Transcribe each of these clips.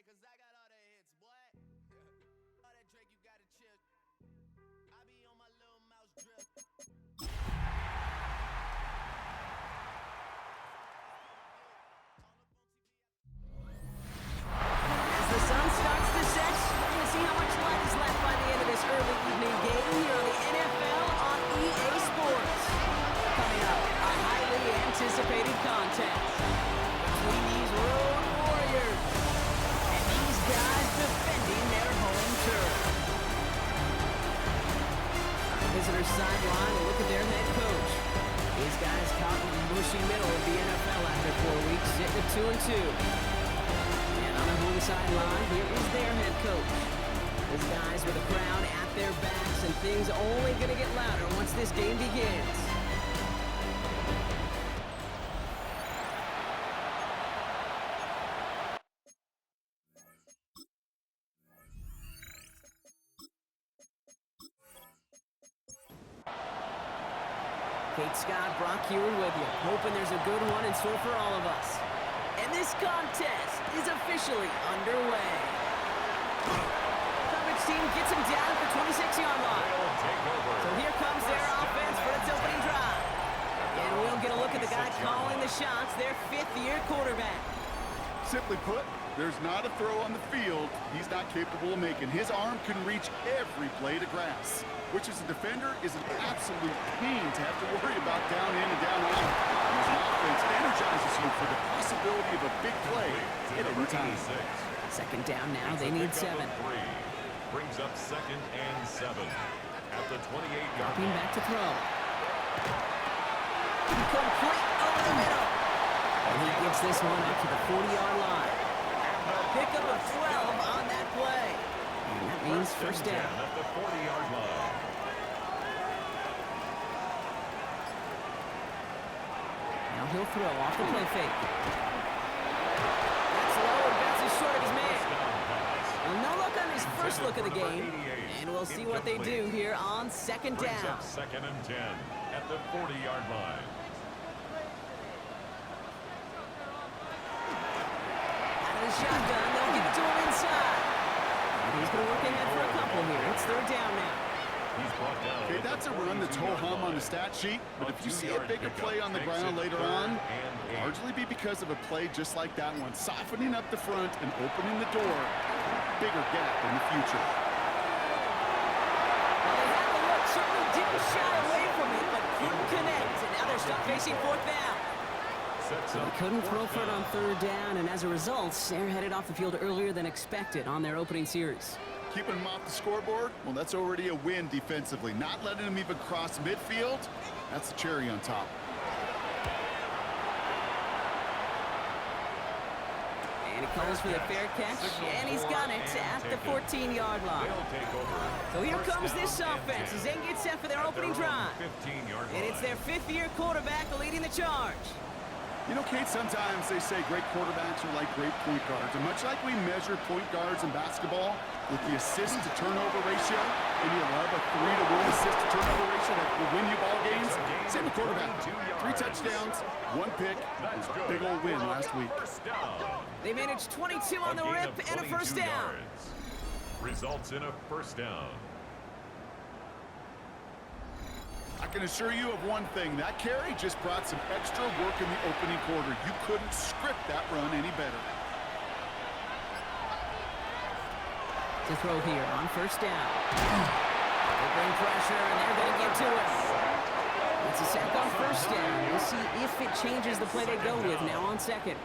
cause I got all the hits, boy. All that Drake, you gotta chill. I be on my little mouse drip. As the sun starts to set, we're going to see how much light is left by the end of this early evening game here on the NFL on EA Sports. Coming up, a highly anticipated contest between these road warriors and these guys defending their home turf. On the visitor's sideline, a look at their head coach. These guys caught in the mushy middle of the NFL after 4 weeks, sitting at 2-2. And on the home sideline, here is their head coach. These guys with a crowd at their backs, and things only going to get louder once this game begins. Kate Scott, Brock Hewitt with you, hoping there's a good one in store for all of us. And this contest is officially underway. Coverage team gets him down at the 26-yard line. So here comes their offense for its opening drive. And we'll get a look at the guy calling the shots, their fifth-year quarterback. Simply put, there's not a throw on the field he's not capable of making. His arm can reach every blade of grass, which as a defender is an absolute pain to have to worry about down in and down out. His offense energizes you for the possibility of a big play at any time. Second down now, they need 7. Brings up 2nd and 7 at the 28-yard Dropping line. back to throw. Complete over the middle. And he gets this one up to the 40-yard line. Pickup of 12 on that play. And that means first down. At the 40-yard line. Now he'll throw off the play fake. That's low and bounces short of his man. Well, no look on his first look of the game. And we'll see what they do here on second Brings down. up 2nd and 10 at the 40-yard line. Out of the shotgun, they'll give it to him inside. And he's going to work ahead for a couple here. It's third down now. He's brought down. Okay, that's a run that's ho-hum on the stat sheet, but if you see a bigger play on the ground later on, it'll largely be because of a play just like that one, softening up the front and opening the door, bigger gap in the future. Well, they had the look, certainly didn't shy away from it, but couldn't connect. And now they're stuck facing fourth down. Sets They up couldn't throw fourth for it on down. third down, and as a result, they're headed off the field earlier than expected on their opening series. Keeping him off the scoreboard, well, that's already a win defensively. Not letting him even cross midfield, that's the cherry on top. And he calls for the fair catch, and he's got it at the 14-yard line. They'll take over. So here First comes down this and offense 10 as they get set for their at opening their own drive. 15-yard And it's line. their fifth-year quarterback leading the charge. You know, Kate, sometimes they say great quarterbacks are like great point guards. And much like we measure point guards in basketball with the assist-to-turnover ratio, and you love a 3-to-1 assist-to-turnover ratio that will win you ball games, same with quarterback. 3 touchdowns, 1 pick. It was a big old win last week. First down. They managed 22 on the A gain rip of and a first 22 down. yards. Results in a first down. I can assure you of one thing. That carry just brought some extra work in the opening quarter. You couldn't script that run any better. To throw here on first down. They bring pressure, and they're going to get to it. It's a sack on first down. We'll see if it changes the play they go with now on second.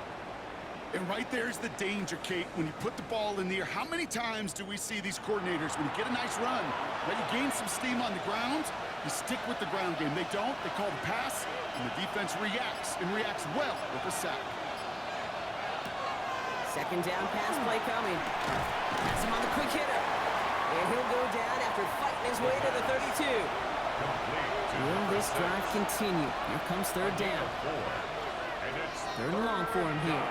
And right there's the danger, Kate. When you put the ball in the air, how many times do we see these coordinators, when you get a nice run, let you gain some steam on the ground, you stick with the ground game. They don't, they call the pass, and the defense reacts, and reacts well with a sack. Second down pass play coming. Pass him on the quick hitter. And he'll go down after fighting his way to the 32. Will this drive continue? Here comes third down. And it's Third and long for him here.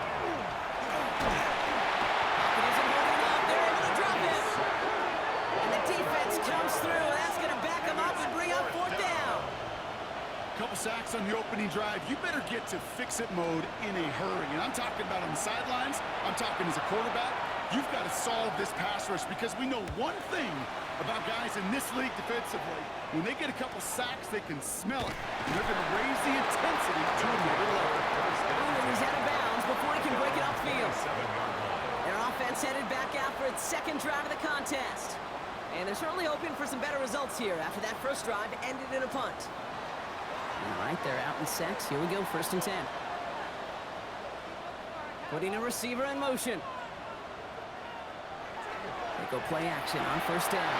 Pocket isn't holding up. They're able to drop him. And the defense comes through. That's going to back him up and bring up fourth down. Couple sacks on the opening drive. You better get to fix-it mode in a hurry. And I'm talking about on the sidelines. I'm talking as a quarterback. You've got to solve this pass rush because we know one thing about guys in this league defensively. When they get a couple sacks, they can smell it. And they're going to raise the intensity to another level. And he's out of bounds before he can break it upfield. Their offense headed back out for its second drive of the contest. And they're certainly hoping for some better results here after that first drive ended in a punt. All right, they're out in sets. Here we go, 1st and 10. Putting a receiver in motion. They go play action on 1st down.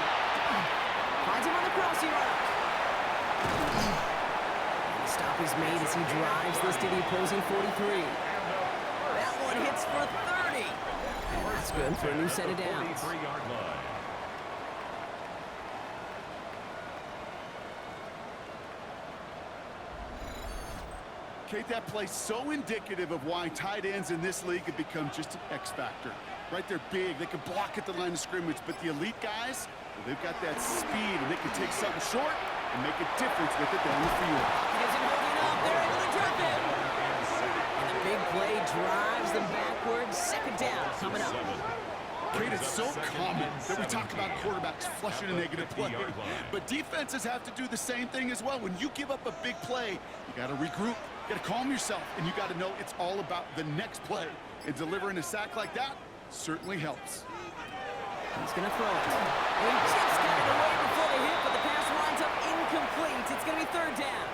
Finds him on the crossing route. The stop is made as he drives this to the opposing 43. That one hits for 30. And that's good for a new set of downs. 43-yard line. Kate, that play's so indicative of why tight ends in this league have become just an X factor. Right, they're big, they can block at the line of scrimmage, but the elite guys, well, they've got that speed, and they can take something short and make a difference with it down the field. He isn't holding up, they're able to drop him. And the big play drives them backwards. 2nd down coming up. Kate, it's so common that we talk about quarterbacks flushing a negative play, but defenses have to do the same thing as well. When you give up a big play, you got to regroup, you got to calm yourself, and you got to know it's all about the next play. And delivering a sack like that certainly helps. He's going to throw it. And he just got it away before the hit, but the pass winds up incomplete. It's going to be 3rd down.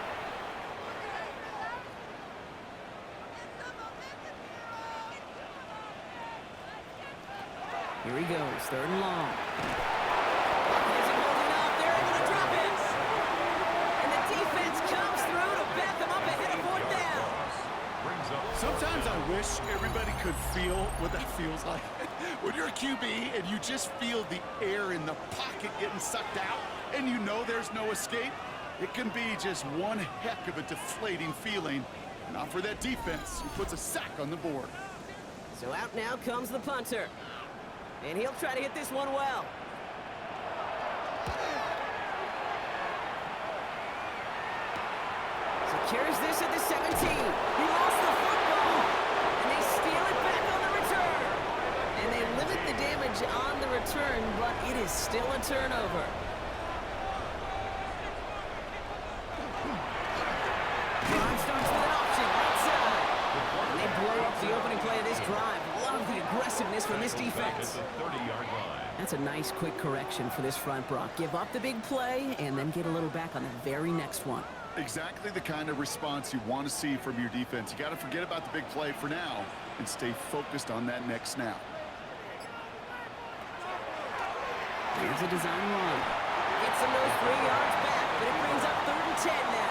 Here he goes, 3rd and long. Isn't holding up, they're able to drop it. And the defense comes through to back them up ahead of 4th down. Sometimes I wish everybody could feel what that feels like. When you're a QB and you just feel the air in the pocket getting sucked out and you know there's no escape, it can be just one heck of a deflating feeling. Not for that defense who puts a sack on the board. So out now comes the punter. And he'll try to hit this one well. Secures this at the 17. He lost the football. And they steal it back on the return. And they limit the damage on the return, but it is still a turnover. Drive starts with an option right side. And they blow up the opening play of this drive. Love the aggressiveness from this defense. That's a nice quick correction for this front, Brock. Give up the big play and then get a little back on the very next one. Exactly the kind of response you want to see from your defense. You got to forget about the big play for now and stay focused on that next snap. Here's a design run. Gets them those 3 yards back, but it brings up 3rd and 10 now.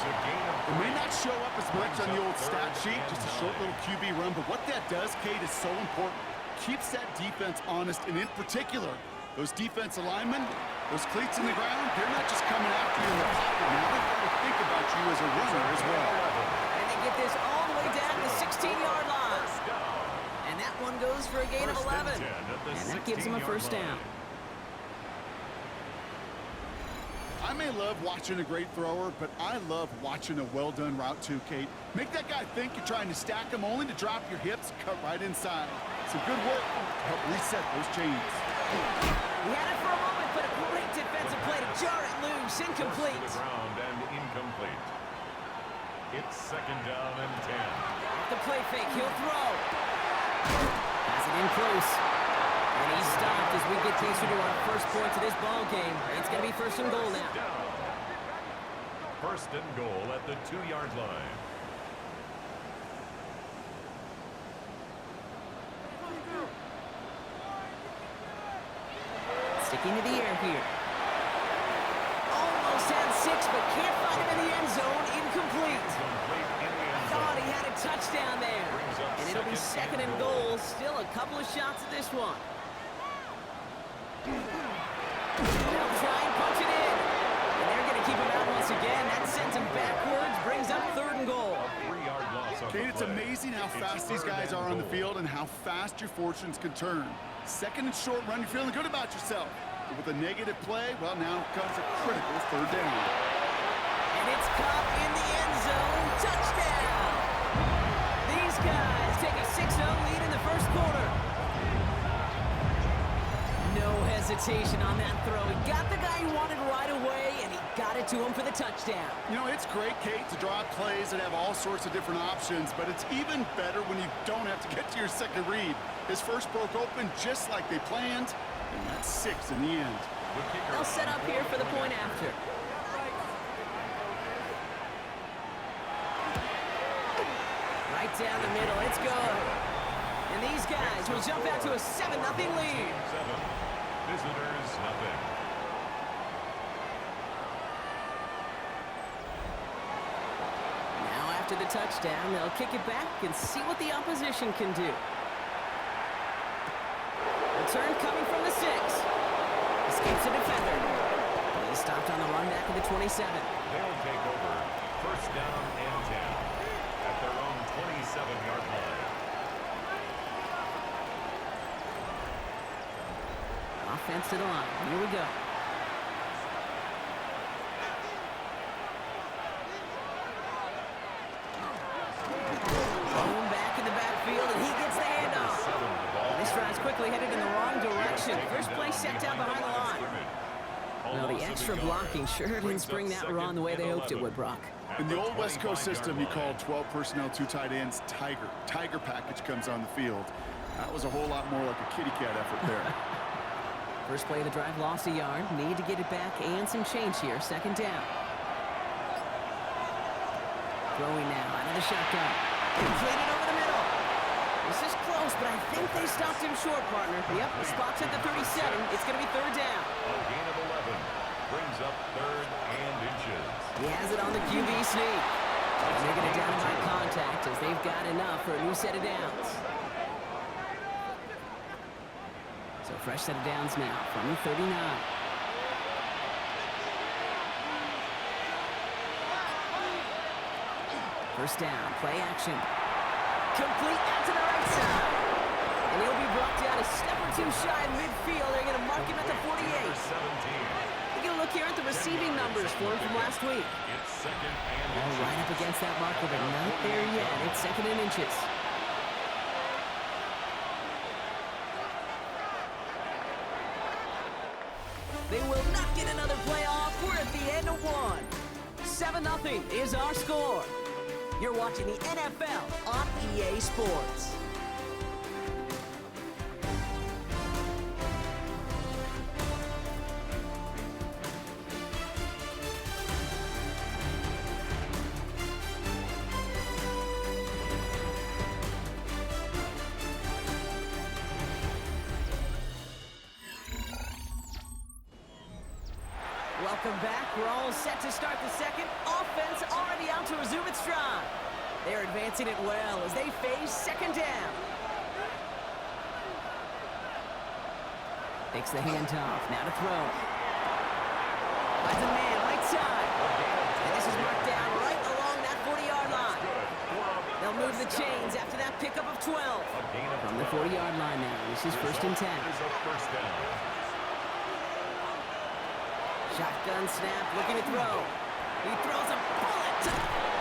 It may not show up as much on the old stat sheet, just a short little QB run, but what that does, Kate, is so important. Keeps that defense honest, and in particular, those defensive linemen, those cleats in the ground, they're not just coming after you in the pocket. Now they've got to think about you as a runner as well. And they get this all the way down to the 16-yard line. And that one goes for a gain of 11. And that gives them a 1st down. I may love watching a great thrower, but I love watching a well-done route too, Kate. Make that guy think you're trying to stack him only to drop your hips and cut right inside. Some good work to help reset those chains. He had it for a moment, but a great defensive play to jar it loose. Incomplete. To the ground and incomplete. It's 2nd down and 10. Off the play fake, he'll throw. Has it in close. And he's stopped as we get closer to our first points of this ball game. It's going to be 1st and goal now. 1st and goal at the 2-yard line. Sticking to the air here. Almost had 6, but can't find him in the end zone. Incomplete. Thought he had a touchdown there. And it'll be 2nd and goal. Still a couple of shots at this one. They'll try and punch it in. And they're going to keep him out once again. That sends him backwards, brings up 3rd and goal. Kate, it's amazing how fast these guys are on the field and how fast your fortunes can turn. 2nd and short run, you're feeling good about yourself. But with a negative play, well, now comes a critical 3rd down. And it's caught in the end zone. Touchdown! These guys take a 6-0 lead in the 1st quarter. hesitation on that throw. He got the guy he wanted right away, and he got it to him for the touchdown. You know, it's great, Kate, to draw up plays that have all sorts of different options, but it's even better when you don't have to get to your second read. His first broke open just like they planned, and that's 6 in the end. They'll set up here for the point after. Right down the middle, it's good. And these guys will jump out to a 7-0 lead. 7. Visitors, nothing. Now after the touchdown, they'll kick it back and see what the opposition can do. Return coming from the 6. Escapes the defender. He's stopped on the run back of the 27. They'll take over. First down and 10 at their own 27-yard line. Offense to the line. Here we go. Boom, back in the backfield, and he gets the handoff. This drive's quickly headed in the wrong direction. First play set down behind the line. Well, the extra blocking sure didn't spring that run the way they hoped it would, Brock. In the old West Coast system, you called 12 personnel, 2 tight ends, Tiger. Tiger package comes on the field. That was a whole lot more like a kitty cat effort there. First play of the drive lost a yard. Need to get it back and some change here. Second down. Throwing now out of the shotgun. Completed over the middle. This is close, but I think they stopped him short, partner. Yep, the spot's at the 37. It's going to be third down. A gain of 11 brings up 3rd and inches. He has it on the QB sneak. They're going to down by contact as they've got enough for a new set of downs. So fresh set of downs now from the 39. First down, play action. Complete out to the right side. And he'll be brought down a step or two shy of midfield. They're going to mark him at the 48. Number 17. Take a look here at the receiving numbers for him from last week. It's 2nd and All right up against that marker, but not there yet. It's 2nd and inches. They will not get another play off. We're at the end of one. 7-0 is our score. You're watching the NFL on EA Sports. Welcome back. We're all set to start the second. Offense already out to resume its stride. They're advancing it well as they face second down. Takes the handoff. Now to throw. Finds a man right side. And this is marked down right along that 40-yard line. They'll move the chains after that pickup of 12. From the 40-yard line now. This is 1st and 10. First down. Shotgun snap, looking to throw. He throws a bullet.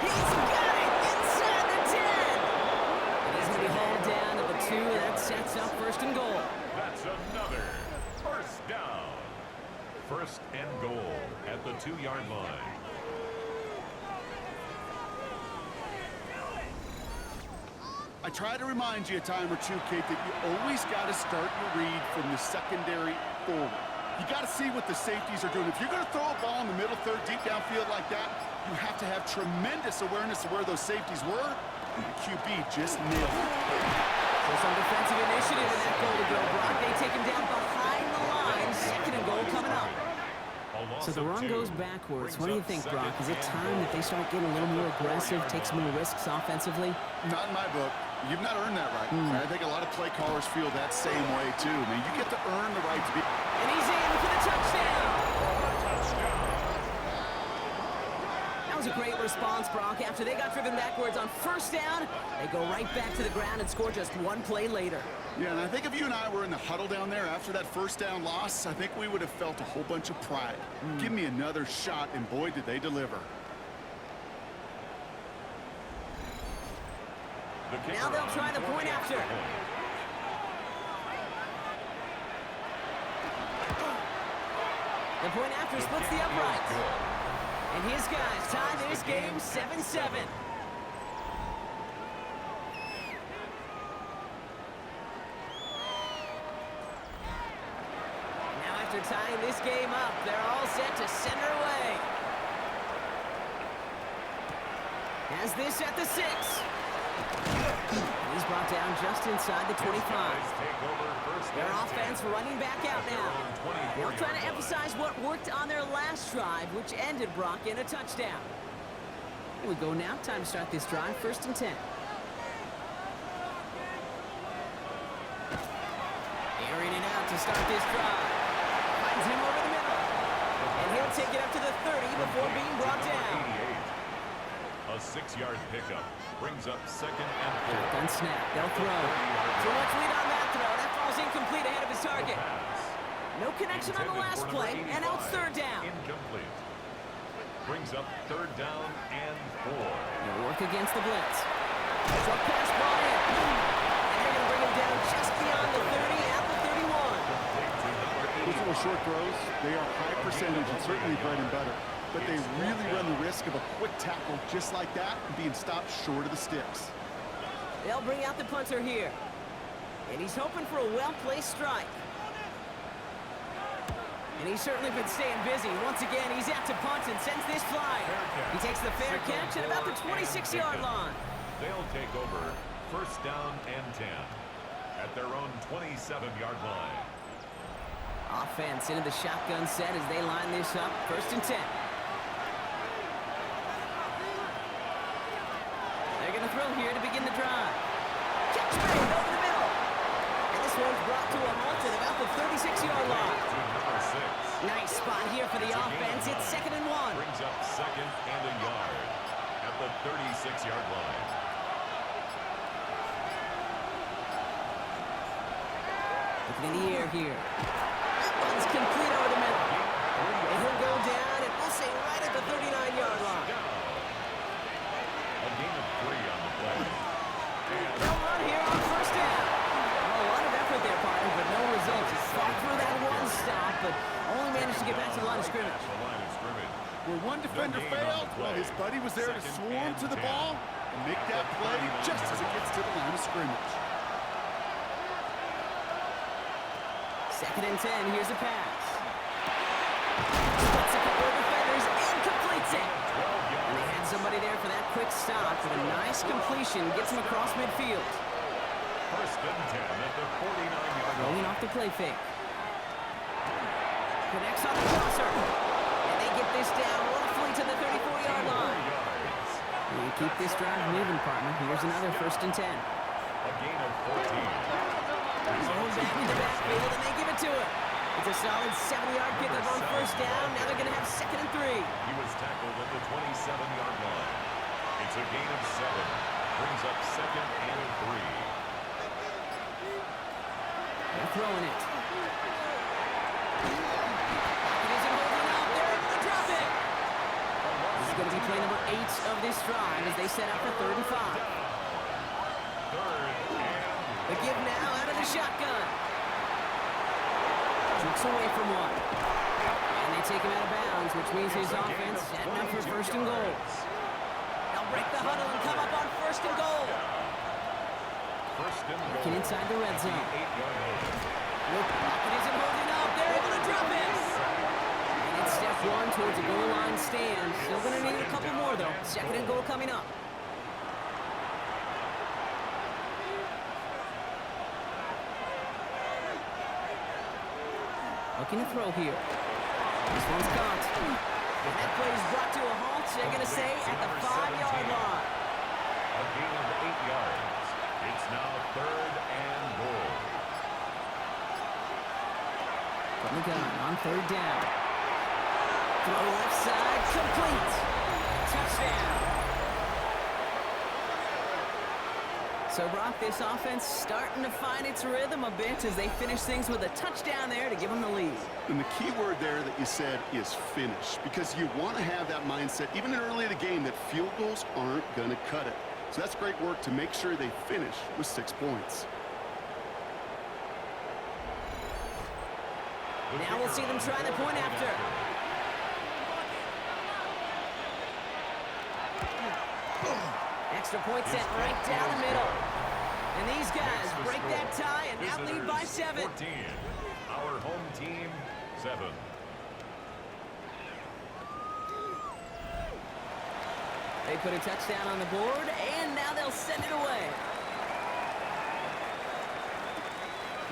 He's got it inside the 10. And he's going to be hauled down to the 2, and that sets up 1st and goal. That's another first down. 1st and goal at the 2-yard line. I try to remind you a time or two, Kate, that you always got to start your read from the secondary forward. You got to see what the safeties are doing. If you're going to throw a ball in the middle third, deep downfield like that, you have to have tremendous awareness of where those safeties were, and the QB just nailed it. So some defensive initiative in that goal to go, Brock. They take him down behind the line. 2nd and goal coming up. So the run goes backwards. What do you think, Brock? Is it time that they start getting a little more aggressive, take some more risks offensively? Not in my book. You've not earned that right. I think a lot of play callers feel that same way, too. Man, you get to earn the right to be... And he's in for the touchdown. That was a great response, Brock. After they got driven backwards on 1st down, they go right back to the ground and score just one play later. Yeah, and I think if you and I were in the huddle down there after that 1st down loss, I think we would have felt a whole bunch of pride. Give me another shot, and boy, did they deliver. Now they'll try the point after. The point after splits the uprights. And his guys tie this game 7-7. Now after tying this game up, they're all set to send her away. Has this at the 6. He's brought down just inside the 25. Their offense running back out now. They'll try to emphasize what worked on their last drive, which ended, Brock, in a touchdown. Here we go now. Time to start this drive. 1st and 10. Airing it out to start this drive. Finds him over the middle. And he'll take it up to the 30 before being brought down. A 6-yard pickup brings up 2nd and 4. Shotgun snap. They'll throw. Too much lead on that throw. That falls incomplete ahead of his target. No connection on the last play, and now it's 3rd down. Incomplete. Brings up 3rd down and 4. They'll work against the blitz. Short pass ball in. And they're going to bring him down just beyond the 30 at the 31. Those little short throws, they are high percentage and certainly bread and butter. But they really run the risk of a quick tackle just like that and being stopped short of the sticks. They'll bring out the punter here. And he's hoping for a well-placed strike. And he's certainly been staying busy. Once again, he's out to punt and sends this flying. He takes the fair catch at about the 26-yard line. They'll take over 1st down and 10 at their own 27-yard line. Offense into the shotgun set as they line this up. 1st and 10. They're going to throw here to begin the drive. Catch made over the middle. And this one's brought to a halt at about the 36-yard line. Nice spot here for the offense. It's 2nd and 1. Brings up 2nd and a yard at the 36-yard line. Looking in the air here. That one's complete over the middle. And he'll go down, and we'll say right at the 39-yard line. A gain of 3 on the play. They'll run here on 1st down. Well, a lot of effort there, partner, but no results. He fought through that one stop, but only managed to get back to the line of scrimmage. Where one defender failed, well, his buddy was there to swarm to the ball and make that play just as it gets to the line of scrimmage. 2nd and 10. Here's a pass. Splits a couple of defenders and completes it. And they had somebody there for that quick stop, but a nice completion gets him across midfield. 1st and 10 at the 49-yard line. Rolling off the play fake. Connects on the crosser. And they get this down roughly to the 34-yard line. You keep this drive moving, partner. Here's another 1st and 10. A gain of 14. Going back in the backfield, and they give it to him. It's a solid 70-yard pickup on 1st down. Now they're going to have 2nd and 3. He was tackled at the 27-yard line. It's a gain of 7. Brings up 2nd and 3. They're throwing it. It isn't holding up. They're able to drop it. This is going to be play number 8 of this drive as they set up for 3rd and 5. 3rd and... The give now out of the shotgun. Jerks away from one. And they take him out of bounds, which means his offense setting up for 1st and goal. They'll break the huddle and come up on 1st and goal. 1st and goal. Looking inside the red zone. 8-yard line. Look, pocket isn't holding up. They're able to drop it. And it's step 1 towards a goal line stand. Still going to need a couple more, though. 2nd and goal coming up. Looking to throw here. This one's caught. And that play is brought to a halt, they're going to say, at the 5-yard line. A gain of 8 yards. It's now 3rd and goal. From the gun on 3rd down. Throw left side, complete. Touchdown. So, Brock, this offense starting to find its rhythm a bit as they finish things with a touchdown there to give them the lead. And the key word there that you said is finish, because you want to have that mindset, even early in the game, that field goals aren't going to cut it. So that's great work to make sure they finish with 6 points. Now we'll see them try the point after. Extra point set right down the middle. And these guys break that tie and now lead by 7. 14. Our home team, 7. They put a touchdown on the board, and now they'll send it away.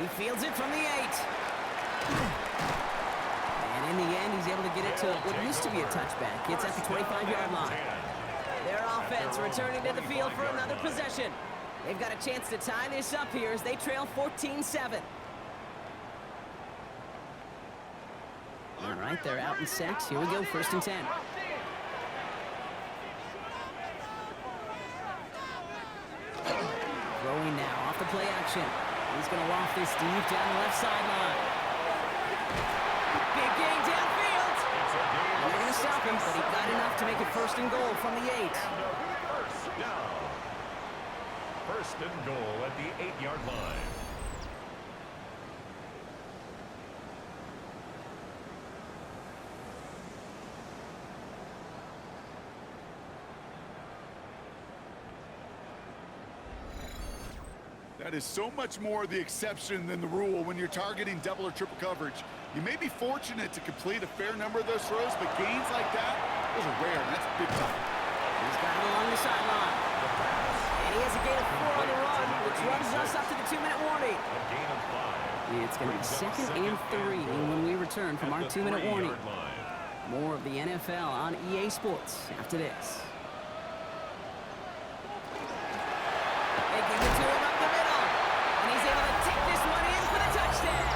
He fields it from the 8. And in the end, he's able to get it to what used to be a touchback. It's at the 25-yard line. Their offense returning to the field for another possession. They've got a chance to tie this up here as they trail 14-7. All right, they're out in sacks. Here we go, 1st and 10. Throwing now off the play action. He's going to loft this deep down the left sideline. Big gain downfield. And they're going to stop him, but he got enough to make it 1st and goal from the 8. First down. 1st and goal at the 8-yard line. That is so much more the exception than the rule when you're targeting double or triple coverage. You may be fortunate to complete a fair number of those throws, but gains like that, those are rare, and that's big time. He's got it along the sideline. And he has a gain of 4 on the run, which runs us up to the 2-minute warning. A gain of 5. It's going to be 2nd and 3 when we return from our 2-minute warning. More of the NFL on EA Sports after this. They give it to him up the middle. And he's able to take this one in for the touchdown.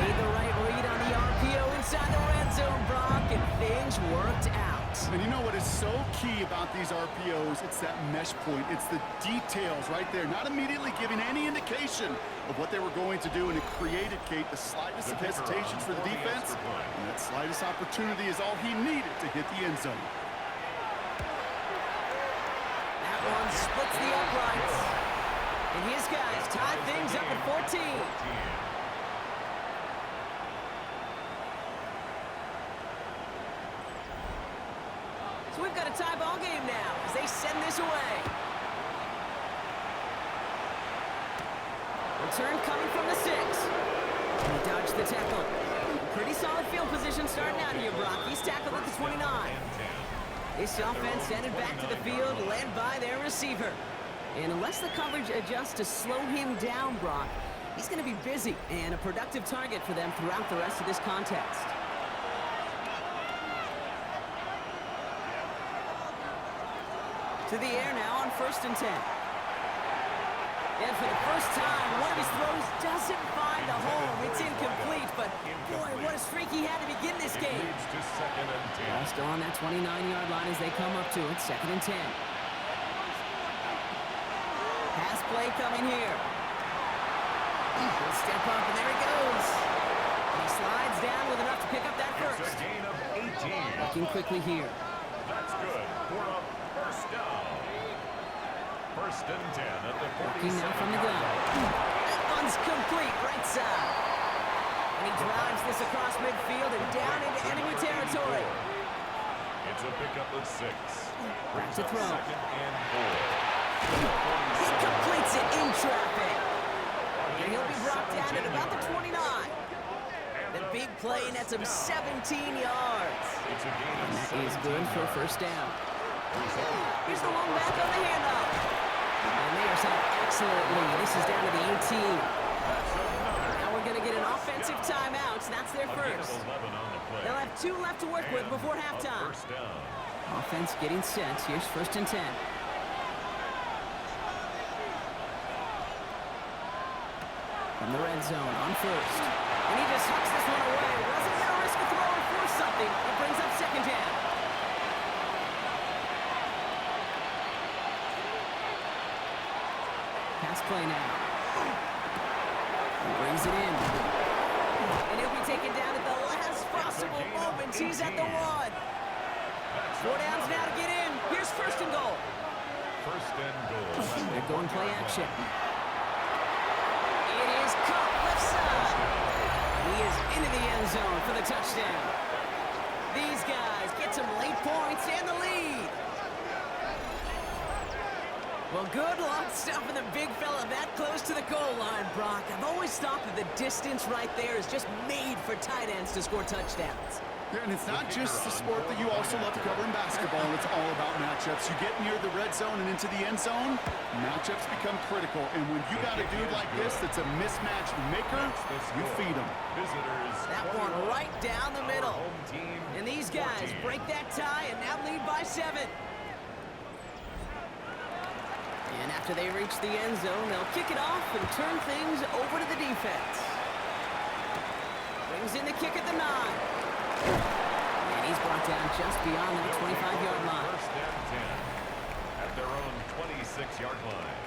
Made the right read on the RPO inside the red zone, Brock, and things worked out. And you know what is so key about these RPOs? It's that mesh point. It's the details right there. Not immediately giving any indication of what they were going to do, and it created, Kate, the slightest of hesitations for the defense. And that slightest opportunity is all he needed to hit the end zone. That one splits the uprights. And his guys tie things up at 14. So we've got a tie ball game now as they send this away. Return coming from the 6. He dodged the tackle. Pretty solid field position starting out here, Brock. He's tackled at the 29. This offense headed back to the field, led by their receiver. And unless the coverage adjusts to slow him down, Brock, he's going to be busy and a productive target for them throughout the rest of this contest. To the air now on 1st and 10. And for the first time, one of his throws doesn't find a home. It's incomplete, but boy, what a streak he had to begin this game. Still on that 29-yard line as they come up to it, 2nd and 10. Pass play coming here. He'll step up, and there he goes. And he slides down with enough to pick up that first. It's a gain of 18. Looking quickly here. That's good for a 1st down. 1st and 10 at the 47. Looking now from the gun. That one's complete, right side. And he drives this across midfield and down into enemy territory. It's a pickup of 6. Back to throw. 2nd and 4. He completes it in traffic. And he'll be brought down at about the 29. The big play nets him 17 yards. It's a gain of And that 17 is good for a 1st down. Here's the long back on the handoff. And they are set up excellently. This is down to the 18. Now we're going to get an offensive timeout. That's their first. They'll have 2 left to work with before halftime. Offense getting set. Here's 1st and 10. From the red zone on 1st. And he just hucks this one away. Wasn't going to risk a throw and force something. It brings up 2nd down. Pass play now. He brings it in. And he'll be taken down at the last possible moment. He's at the 1. 4 downs now to get in. Here's 1st and goal. 1st and goal. They're going play action. It is caught he is into the end zone for the touchdown. These guys get some late points and the lead. Well, good luck stopping the big fella that close to the goal line, Brock. I've always thought that the distance right there is just made for tight ends to score touchdowns. Yeah, and it's not just the sport that you also love to cover in basketball. It's all about matchups. You get near the red zone and into the end zone, matchups become critical. And when you got a dude like this that's a mismatch maker, you feed him. That one right down the middle. And these guys break that tie and now lead by 7. And after they reach the end zone, they'll kick it off and turn things over to the defense. Brings in the kick at the 9. And he's brought down just beyond that 25-yard line. First and 10 at their own 26-yard line.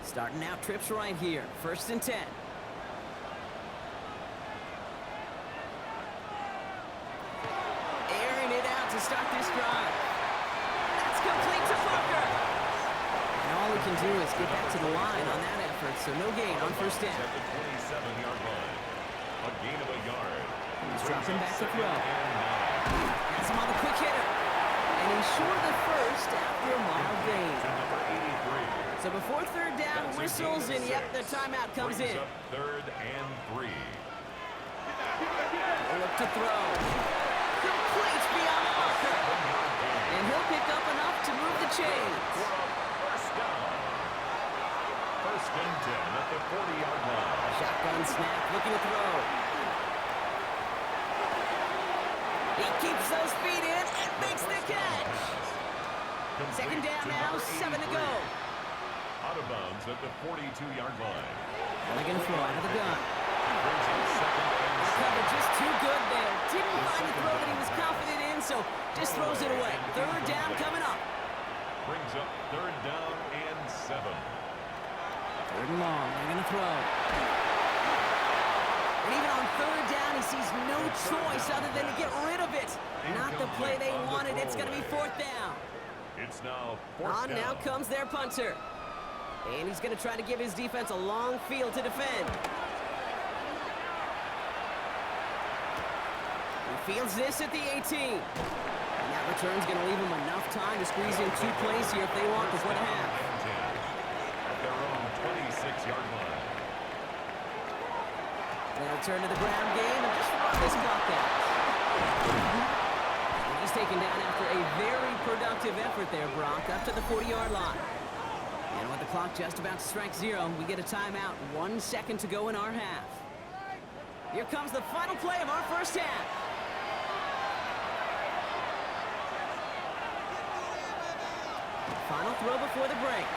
Starting out trips right here. First and 10. Airing it out to start this drive. That's complete to Parker. And all he can do is get back to the line on that effort, so no gain on first down. At the 27-yard line. A gain of a yard. He's dropping back to throw. Has him on the quick hitter. And he's short of the first after a mild gain. Number 83. So before third down whistles, and yep, the timeout comes in. Up third and 3. Look to throw. Complete beyond Parker. And he'll pick up enough to move the chains. First down. First and 10 at the 40-yard line. Shotgun snap, looking to throw. He keeps those feet in and makes the catch. Second down now, 7 to go. Out of bounds at the 42-yard line. They're going to throw out of the gun. Brings up second and Cover just too good there. Didn't find the throw that he was confident in, so just throws it away. Third down coming up. brings up third down and 7. Third and long. They're going to throw. And even on third down, he sees no choice other than to get rid of it. Not the play they wanted. It's going to be fourth down. It's now fourth down. Now comes their punter. And he's going to try to give his defense a long field to defend. He fields this at the 18. And that return's going to leave him enough time to squeeze in 2 plays here if they want before the half. At their own 26-yard line. They'll turn to the ground game and just run this clock out. And he's taken down after a very productive effort there, Brock, up to the 40-yard line. And with the clock just about to strike 0, we get a timeout. 1 second to go in our half. Here comes the final play of our first half. Final throw before the break.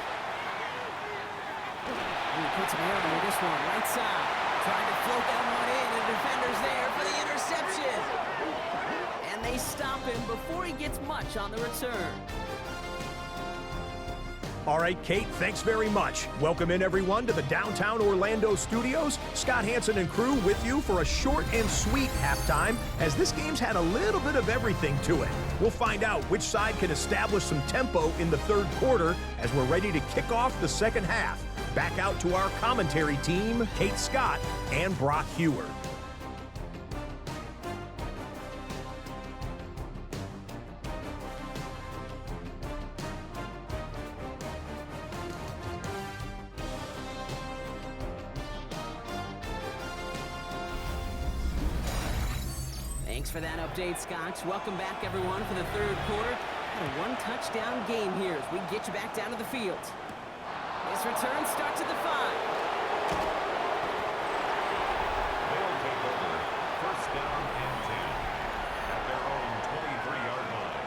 And he puts him air under this one, right side. Trying to float that one in, and the defender's there for the interception. And they stop him before he gets much on the return. All right, Kate, thanks very much. Welcome in, everyone, to the downtown Orlando studios. Scott Hansen and crew with you for a short and sweet halftime, as this game's had a little bit of everything to it. We'll find out which side can establish some tempo in the third quarter as we're ready to kick off the second half. Back out to our commentary team, Kate Scott and Brock Hewer. Thanks for that update, Scotch. Welcome back, everyone, for the third quarter. And a one-touchdown game here as we get you back down to the field. This return starts at the 5. They'll take over first down and 10 at their own 23-yard line.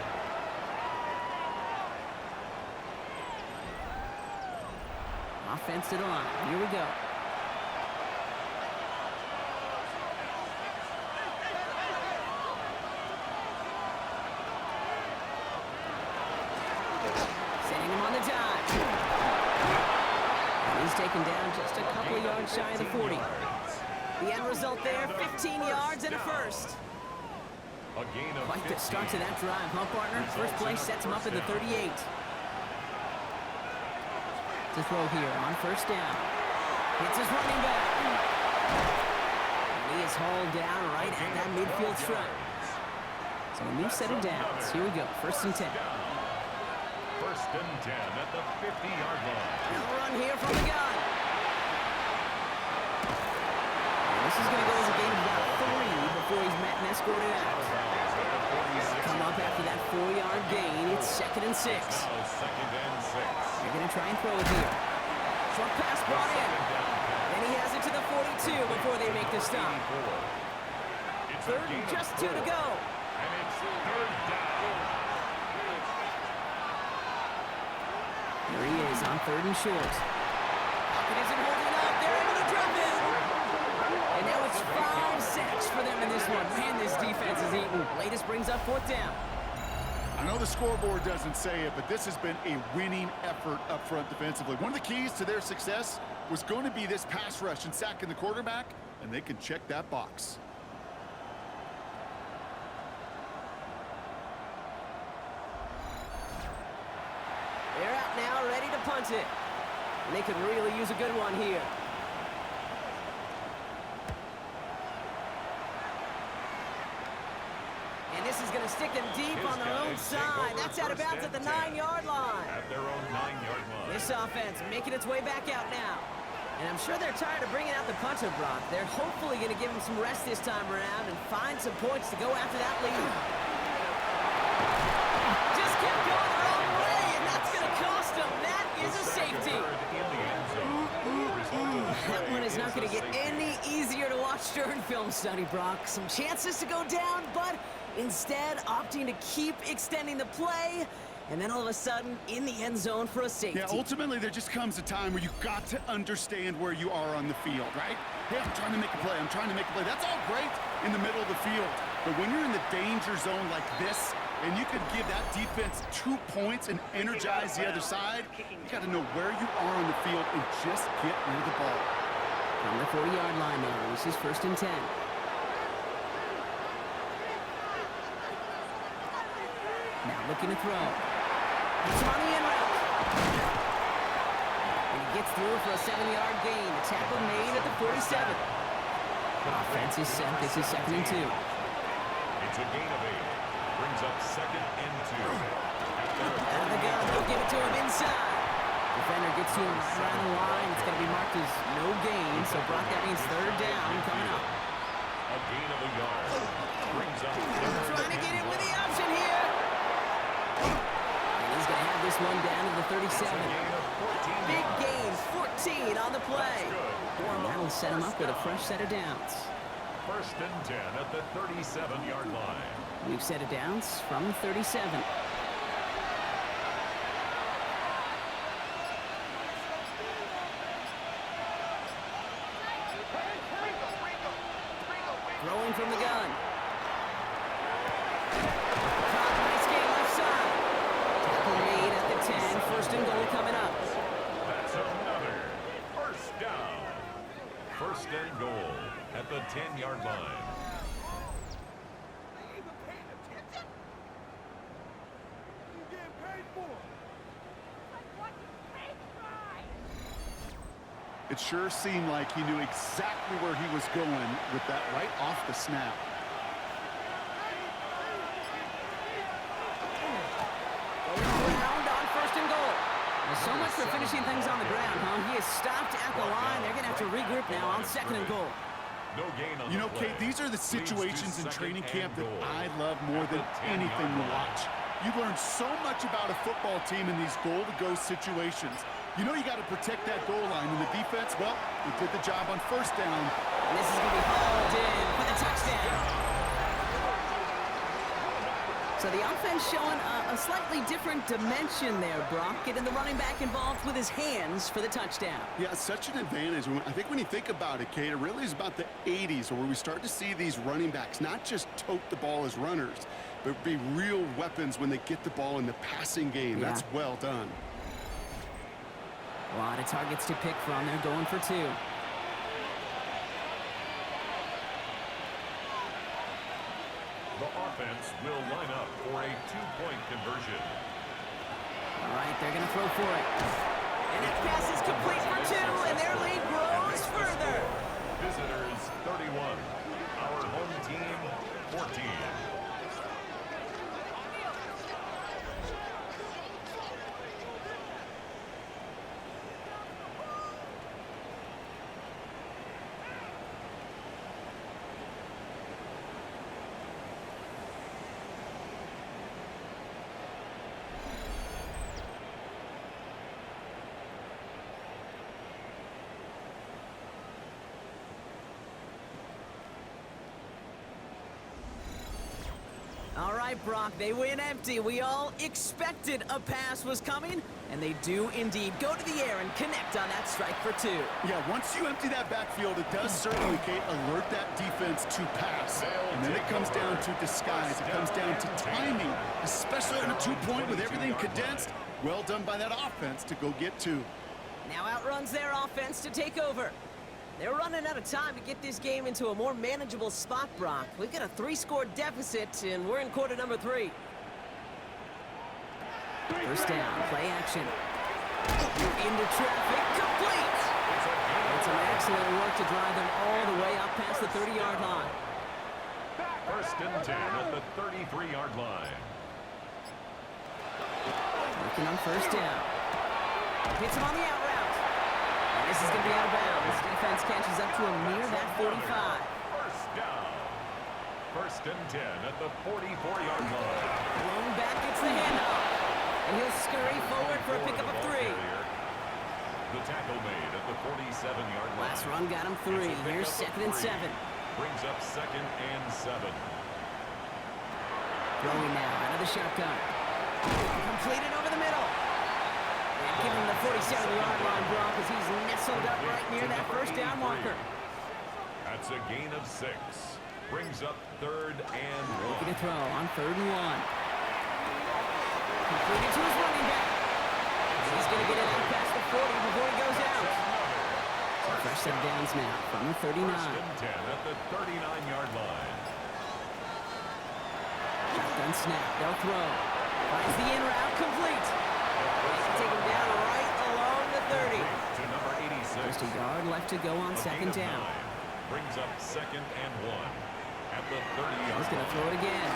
Offense to the line. Here we go. Setting him on the dive. And he's taken down just a couple of yards shy of the 40. The end result there, 15 yards and a first. A gain of Quite the 15. start to that drive, huh, partner? First play sets him up at the 38. To to throw here on first down. It's his running back. And he is hauled down right at that midfield stripe. So a new set of downs. Here we go, 1st and 10. First and 10 at the 50-yard line. Now run here from the gun. And this is going to go as a gain of about 3 before he's met and escorted out. Come up after that 4-yard gain. It's 2nd and 6. Now 2nd and 6. They're going to try and throw it here. Short pass brought in. And he has it to the 42 before they make the stop. 3rd and just 2 to go. And it's 3rd down. There he is on 3rd and short. Pocket isn't holding up. They're able to drop it. And now it's 5 sacks for them in this one. Man, this defense is eating. Latest brings up 4th down. I know the scoreboard doesn't say it, but this has been a winning effort up front defensively. One of the keys to their success was going to be this pass rush and sacking the quarterback, and they can check that box. They're out now, ready to punt it. And they could really use a good one here. And this is going to stick them deep on their own side. That's out of bounds at the 9-yard line. At their own 9-yard line. This offense making its way back out now. And I'm sure they're tired of bringing out the punter, Brock. They're hopefully going to give him some rest this time around and find some points to go after that lead. Just kept going the wrong way, and that's going to cost them. That is a safety. That one is not going to get any easier to watch during film study, Brock. Some chances to go down, but instead opting to keep extending the play. And then all of a sudden, in the end zone for a safety. Yeah, ultimately, there just comes a time where you've got to understand where you are on the field, right? Hey, I'm trying to make a play. I'm trying to make a play. That's all great in the middle of the field. But when you're in the danger zone like this, and you could give that defense 2 points and energize the other side, you got to know where you are on the field and just get rid of the ball. From the 40-yard line now, this is 1st and 10. Now looking to throw. It's on the end route. And he gets through for a 7-yard gain. The tackle made at the 47. Offense is set. This is 2nd and 2. It's a gain of 8. Brings up 2nd and 2. Out of the gun. They'll give it to him inside. Defender gets to him right around the line. It's going to be marked as no gain. So Brock, that means 3rd down coming up. A gain of a yard. Brings up 3rd. Trying to get in with the option here. And he's going to have this one down to the 37. Big gain, 14 on the play. And that'll set him up with a fresh set of downs. 1st and 10 at the 37-yard line. We've set of downs from 37. Throwing from the gun. Nice game left side. Tackle made at the 10. 1st and goal coming up. That's another 1st down. 1st and goal at the 10-yard line. It sure seemed like he knew exactly where he was going with that right off the snap. Round on 1st and goal. Well, so much for finishing things on the ground, huh? He is stopped at the line. They're going to have to regroup now on 2nd and goal. No gain on You know, the play. Kate, these are the situations in 2nd training camp and that goal. I love more than At the 10-yard anything to line. watch. You learn so much about a football team in these goal-to-go situations. You know you got to protect that goal line, and the defense, well, they did the job on 1st down. And this is going to be hauled in for the touchdown. So the offense showing a slightly different dimension there, Brock. Getting the running back involved with his hands for the touchdown. Yeah, such an advantage. I think when you think about it, Kate, it really is about the 80s where we start to see these running backs not just tote the ball as runners, but be real weapons when they get the ball in the passing game. Yeah. That's well done. A lot of targets to pick from. They're going for 2. The offense will line up for a 2-point conversion. All right, they're going to throw for it. And that pass is complete for 2, and their lead grows further. Visitors 31. Our home team 14. All right, Brock, they win empty. We all expected a pass was coming, and they do indeed go to the air and connect on that strike for 2. Yeah, once you empty that backfield, it does certainly, Kate, alert that defense to pass. And then it comes down to disguise. It comes down to timing, especially on a 2-point with everything condensed. Well done by that offense to go get 2. Now outruns their offense to take over. They're running out of time to get this game into a more manageable spot, Brock. We've got a 3-score deficit, and we're in quarter number 3. First down, play action. Into traffic, complete! It's an excellent work to drive them all the way up past the 30-yard line. First and 10 at the 33-yard line. Working on first down. Hits him on the out route. And this is going to be out of bounds. Defense catches up to him near that 45. First down. First and 10 at the 44-yard line. Blown back gets the handoff. And he'll scurry forward for a pickup of 3. The tackle made at the 47-yard line. Last run got him 3. Here's second and 7. Brings up second and 7. Throwing now out of the shotgun. Completed over the middle. And give him the 47-yard line, Brock, as he's nestled up right near that first down marker. That's a gain of 6. Brings up third and 1. Looking to throw on 3rd and 1. Completed to his running back. He's going to get it out past the 40 before he goes out. So fresh set of downs now from the 39. First and 10 at the 39-yard line. Shotgun snap. They'll throw. Finds the in route complete. Take him down right along the 30. To number 86. Just a yard left to go on second down. 9. Brings up second and 1 at the 30-yard line. He's going to throw it again.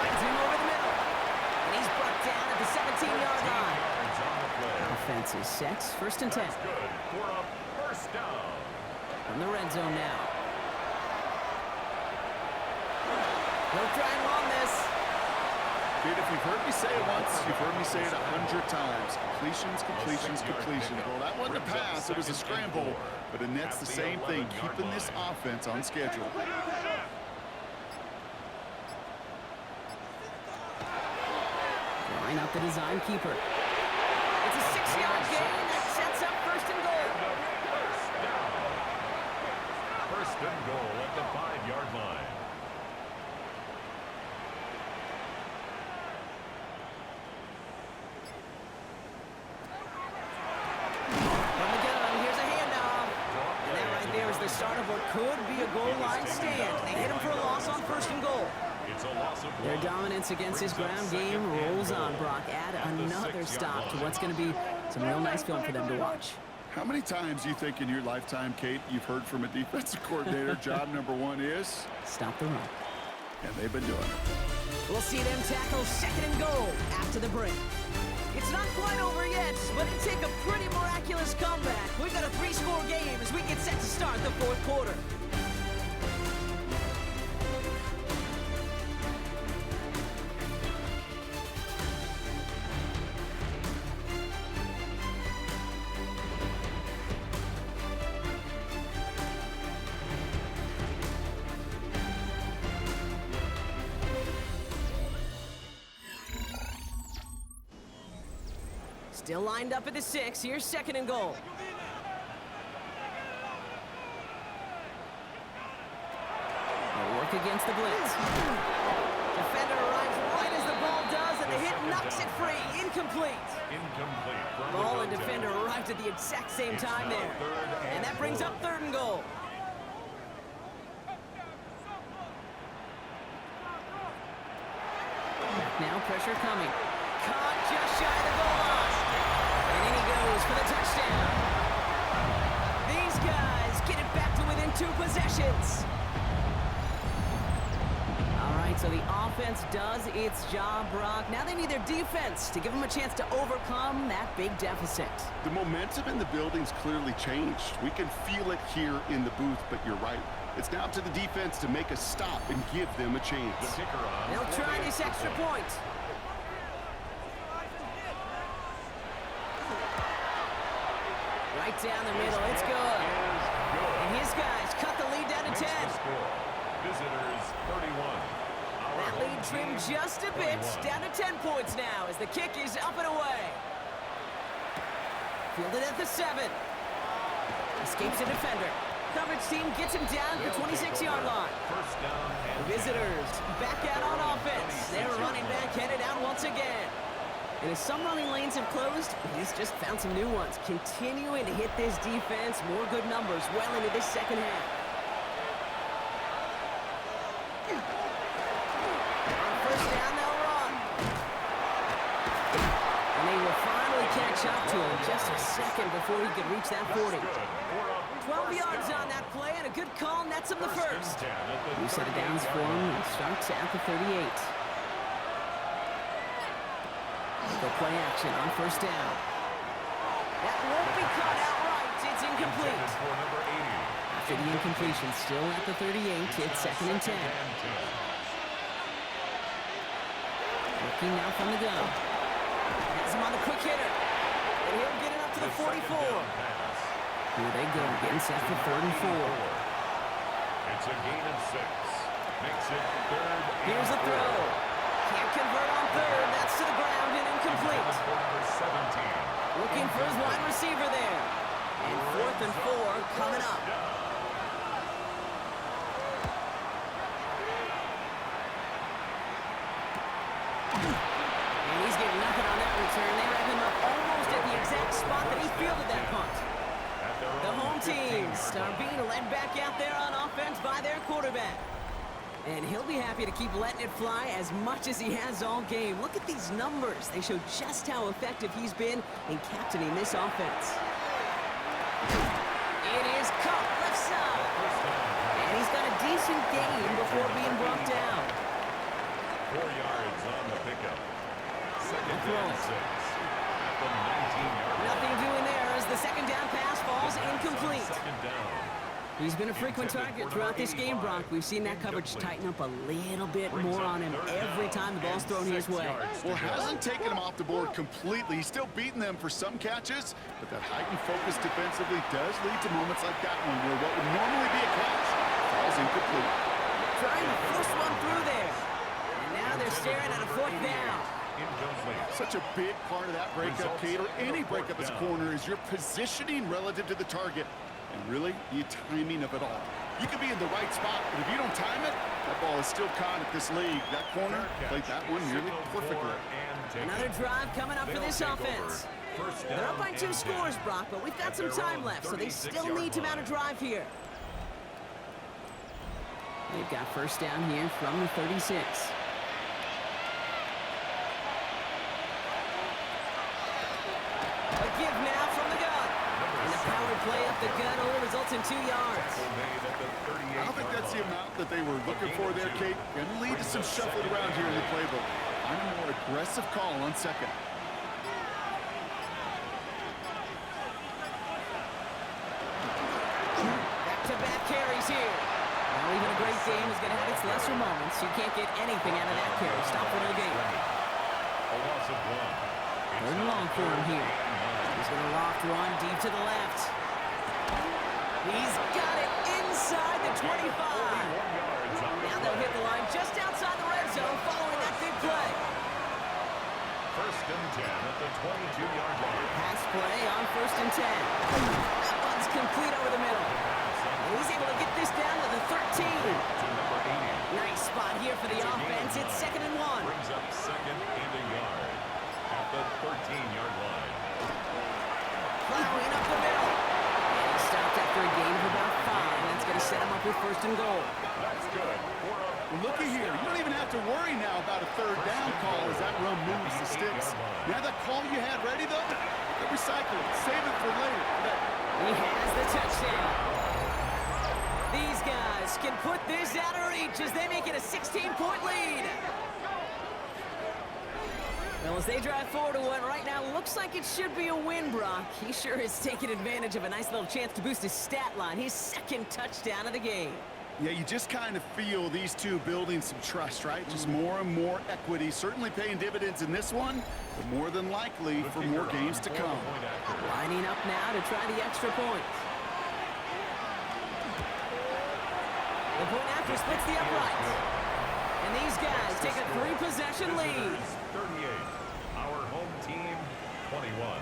Finds him over the middle. And he's brought down at the 17-yard line. Offense is set. First and 10. That's good for a first down. From the red zone now. He'll try and run this. Dude, if you've heard me say it once, you've heard me say it 100 times. Completions, completions, completions. Well, that wasn't a pass, it was a scramble. But it nets the same thing, keeping this offense on schedule. Line up the design keeper. It's a 6-yard gain that sets up first and goal. First down. First and goal at the 5-yard line. From the gun, here's a handoff. And that right there is the start of what could be a goal line stand. They hit him for a loss on first and goal. It's a loss of 1. Their dominance against this ground game rolls on, Brock. Add another stop to what's going to be some real nice film for them to watch. How many times do you think in your lifetime, Kate, you've heard from a defensive coordinator, job number 1 is? Stop the run. And they've been doing it. We'll see them tackle second and goal after the break. It's not quite over yet, but it take a pretty miraculous comeback. We've got a 3-score game as we get set to start the 4th quarter. Still lined up at the 6. Here's second and goal. They'll work against the blitz. Defender arrives right as the ball does, and the hit knocks it free. Incomplete. Incomplete. Ball and defender arrived at the exact same time there. And that brings up 3rd and goal. Now pressure coming. Caught just shy of the goal line. goes for the touchdown. These guys get it back to within 2 possessions. All right, so the offense does its job, Brock. Now they need their defense to give them a chance to overcome that big deficit. The momentum in the building's clearly changed. We can feel it here in the booth, but you're right. It's now to the defense to make a stop and give them a chance. The kicker on. They'll try this extra point. Right down the middle, it's good. And his guys cut the lead down to 10. Visitors 31. That lead trimmed just a bit, down to 10 points now as the kick is up and away. Fielded at the 7. Escapes the defender. Coverage team gets him down to the 26-yard line. First down and Visitors back out on offense. Their running back headed out once again. And as some running lanes have closed, he's just found some new ones. Continuing to hit this defense, more good numbers well into this second half. On first down, they'll run. And they will finally catch up to him just a second before he could reach that 40. 12 yards on that play, and a good call nets him the first. New set of downs for him, and starts at the 38. The play action on first down. That won't be caught outright. It's incomplete. After the incompletion, still at the 38, it's 2nd and 10. Looking now from the gun. Has him on the quick hitter. And he'll get it up to the 44. Here they go, getting set for 3rd and 4. It's a gain of 6. Makes it 3rd. Here's the throw. Can't convert on 3rd. That's to the ground and incomplete. Looking for his wide receiver there. And 4th and 4 coming up. And he's getting nothing on that return. They wrap him up almost at the exact spot that he fielded that punt. The home teams are being led back out there on offense by their quarterback. And he'll be happy to keep letting it fly as much as he has all game. Look at these numbers. They show just how effective he's been in captaining this offense. It is caught left side. And he's got a decent gain before being brought down. 4 yards on the pickup. 2nd and 6. At the 19-yard line. Nothing doing there as the second down pass falls incomplete. 2nd down. He's been a frequent target throughout this game, Brock. We've seen that coverage tighten up a little bit more on him every time the ball's thrown his way. Well, hasn't taken him off the board completely. He's still beating them for some catches, but that heightened focus defensively does lead to moments like that one where what would normally be a catch falls incomplete. Trying to force one through there. And now they're staring at a 4th down. Such a big part of that breakup, Kate, or any breakup as a corner, is your positioning relative to the target. And really, the timing of it all. You can be in the right spot, but if you don't time it, that ball is still caught at this league. That corner played that one nearly perfectly. Another drive coming up for this offense. They're up by 2 scores, Brock, but we've got some time left, so they still need to mount a drive here. They've got first down here from the 36. A give now from the gun. And the power play up the gut only results in 2 yards. I don't think that's the amount that they were looking for there, Kate. Going to lead to some shuffling around here in the playbook. I'm a more aggressive call on 2nd. Back-to-back carries here. Well, even a great game is going to have its lesser moments. You can't get anything out of that carry. Stop for no gain. A loss of 1. 3rd and long for him here. He's going to loft one deep to the left. He's got it inside the 25. Now they'll hit the line just outside the red zone following that big play. 1st and 10 at the 22-yard line. Pass play on 1st and 10. That one's complete over the middle. And he's able to get this down to the 13. To number 80. Nice spot here for the offense. It's 2nd and 1. Brings up 2nd and a yard at the 13-yard line. Plowing up the middle. And he stopped after a gain of about 5. That's going to set him up with first and goal. That's good. Well, looky here. You don't even have to worry now about a third down call as that run moves the sticks. Now that call you had ready, though, recycle it. Save it for later. He has the touchdown. These guys can put this out of reach as they make it a 16-point lead. Well, as they drive forward to what right now looks like it should be a win, Brock. He sure has taken advantage of a nice little chance to boost his stat line. His second touchdown of the game. Yeah, you just kind of feel these two building some trust, right? Just more and more equity. Certainly paying dividends in this one, but more than likely for more games to come. Lining up now to try the extra point. The point after splits the uprights. And these guys take a 3-possession lead. 38. Our home team, 21.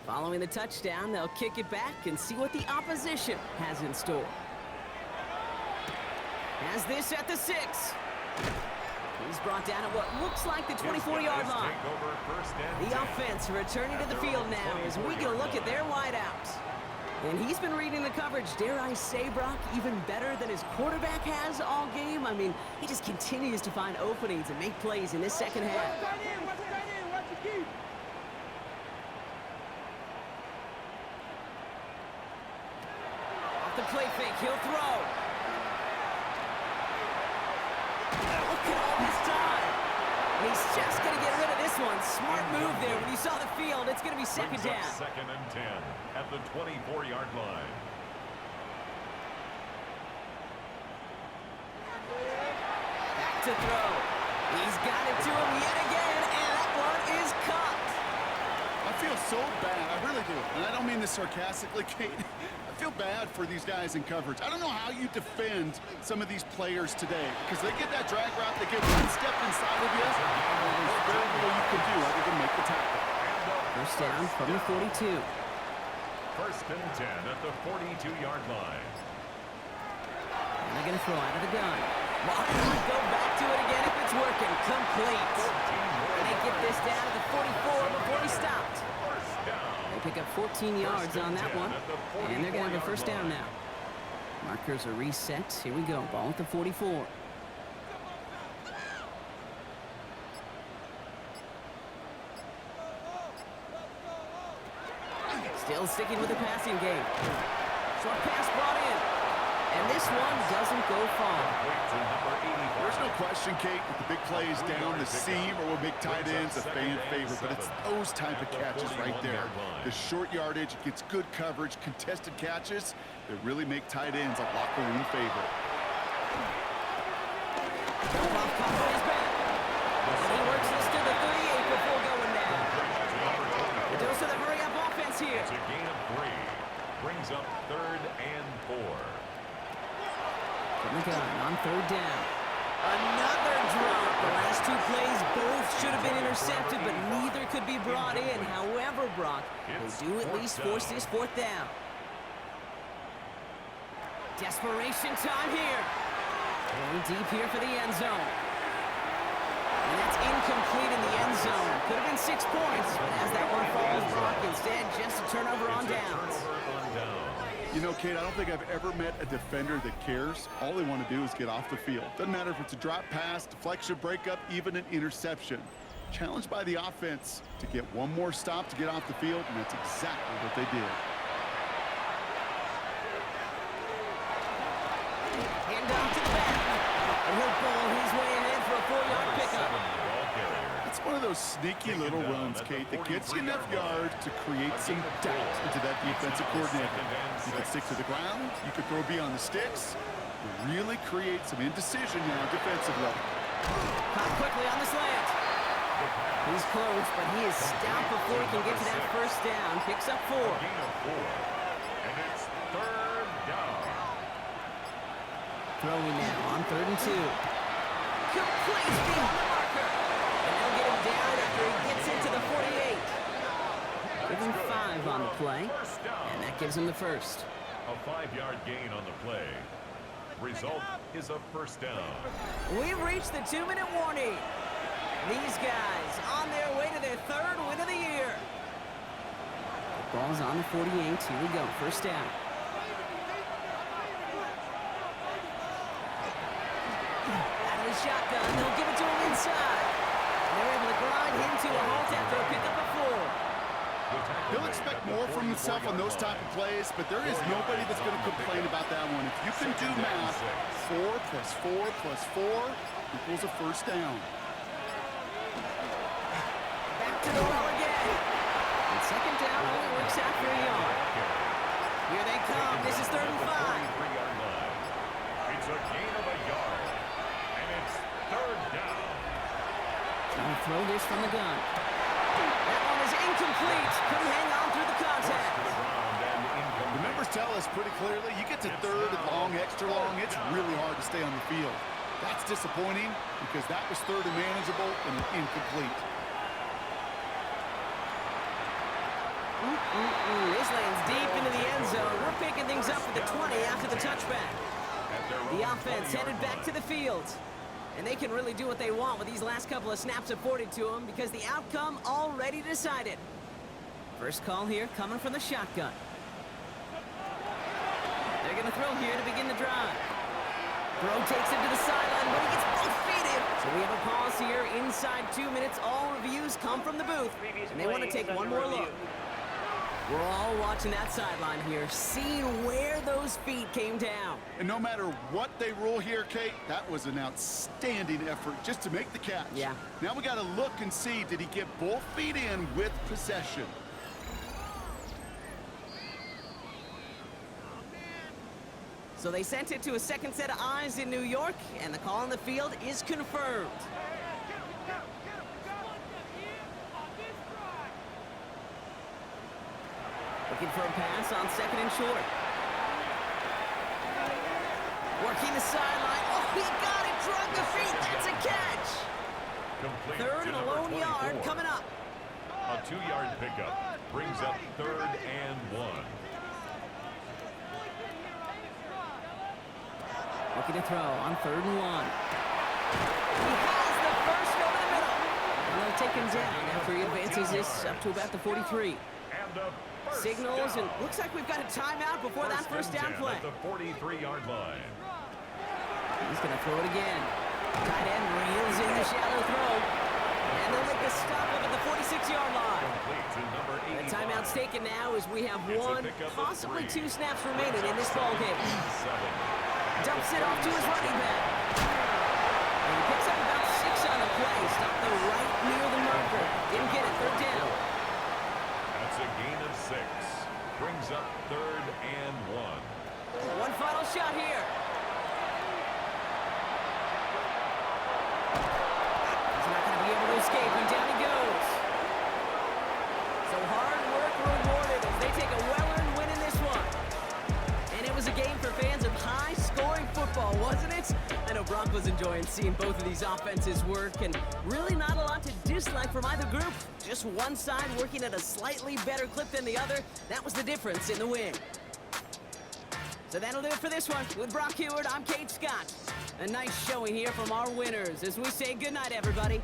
Following the touchdown, they'll kick it back and see what the opposition has in store. Has this at the 6. He's brought down at what looks like the 24-yard line. The offense returning to the field now as we get a look at their wideouts. And he's been reading the coverage, dare I say, Brock, even better than his quarterback has all game. I mean, he just continues to find openings and make plays in this second half. Off the play fake, he'll throw. Look at all this time. And he's just going to get rid of this one. Smart move there. When you saw the field, it's going to be second down. Second and 10 at the 24-yard line. Back to throw. He's got it to him yet again, and that one is caught. I feel so bad. I really do. And I don't mean this sarcastically, Kate. I feel bad for these guys in coverage. I don't know how you defend some of these players today because they get that drag route, they get one step inside of you. There's very little you can do other than make the tackle. First down from the 42. First and 10 at the 42-yard line. And they're going to throw out of the gun. Why not go back to it again if it's working? Complete. And they get this down to the 44 before he stopped. They pick up 14 yards on that one. And they're going to have a first down now. Markers are reset. Here we go. Ball at the 44. Still sticking with the passing game. Short pass brought in. And this one doesn't go far. There's no question, Kate, with the big plays down the seam or will make tight ends a fan favorite, but it's those type of catches right there. The short yardage, gets good coverage, contested catches that really make tight ends a locker room favorite. And he works this to the 38 before going down. The dose of the hurry-up offense here. It's a gain of 3. Brings up 3rd and 4. From the gun on third down. Another drop. The last two plays both should have been intercepted, but neither could be brought in. However, Brock, they do at least force this fourth down. Desperation time here. Going deep here for the end zone. And that's incomplete in the end zone. Could have been 6 points, but as that one falls, Brock, instead just a turnover on downs. You know, Kate, I don't think I've ever met a defender that cares. All they want to do is get off the field. Doesn't matter if it's a drop pass, deflection, breakup, even an interception. Challenged by the offense to get one more stop to get off the field, and that's exactly what they did. Hand off to the back. And he'll pull his way ahead for a 4-yard pickup. It's one of those sneaky little runs, Kate, that gets you enough yards to create some doubt into that defensive coordinator. You can stick to the ground, you can throw beyond the sticks, and really create some indecision now defensively. Caught quickly on the slant. He's close, but he is stopped before he can get to that first down. Picks up 4. Gain of 4. And it's 3rd down. Throwing now on 3rd and 2. Completes behind the marker. And they'll get him down after he gets into the 48. Give him 5 on the play. And that gives him the first. A 5-yard gain on the play. Result is a first down. We've reached the 2-minute warning. These guys on their way to their 3rd win of the year. Ball's on the 48. Here we go. First down. Out of the shotgun. They'll give it to him inside. They're able to grind him to a halt after a pickup of 4. He'll expect more from himself on those type of plays, but there is nobody that's going to complain about that one. If you can do math, 4 plus 4 plus 4 equals a first down. Back to the well again. And second down only works out for a yard. Here they come. This is 3rd and 5. It's a gain of a yard. And it's 3rd down. Trying to throw this from the gun. That one is incomplete. Couldn't hang on through the contact. The numbers tell us pretty clearly, you get to 3rd and long, extra long, it's really hard to stay on the field. That's disappointing because that was 3rd and manageable and an incomplete. This lands deep into the end zone. We're picking things up at the 20 after the touchback. The offense headed back to the field. And they can really do what they want with these last couple of snaps afforded to them because the outcome already decided. First call here coming from the shotgun. They're going to throw here to begin the drive. Throw takes him to the sideline, but he gets both feet in. So we have a pause here inside 2 minutes. All reviews come from the booth, and they want to take one more look. We're all watching that sideline here, seeing where those feet came down. And no matter what they rule here, Kate, that was an outstanding effort just to make the catch. Yeah. Now we got to look and see, did he get both feet in with possession? So they sent it to a second set of eyes in New York, and the call on the field is confirmed. Looking for a pass on 2nd and short. Working the sideline. Oh, he got it. Drug the feet. That's a catch. Complete 3rd and a lone 24. yard coming up. A 2-yard pickup brings up 3rd and 1. Looking to throw on 3rd and 1. He has the first over the middle. And they'll take him down after he advances this up to about the 43. Signals, and looks like we've got a timeout before that first down play. At the 43-yard line. He's going to throw it again. Tight end reels in the shallow throw. And they'll make the stop up at the 46-yard line. The timeout's taken now as we have 1, possibly 2 snaps remaining in this ballgame. Dumps it off to his running back. And he picks up about 6 on the play. Stopped the right near the marker. Didn't get it. 3rd down. That's a gain of 6. Brings up 3rd and 1. One final shot here. He's not going to be able to escape, and down he goes. So hard work rewarded as they take a well-earned win in this one. And it was a game for fans of high-scoring football, wasn't it? I know Brock was enjoying seeing both of these offenses work, and really not a lot to dislike from either group. Just one side working at a slightly better clip than the other. That was the difference in the win. So that'll do it for this one. With Brock Heward, I'm Kate Scott. A nice showing here from our winners as we say goodnight, everybody.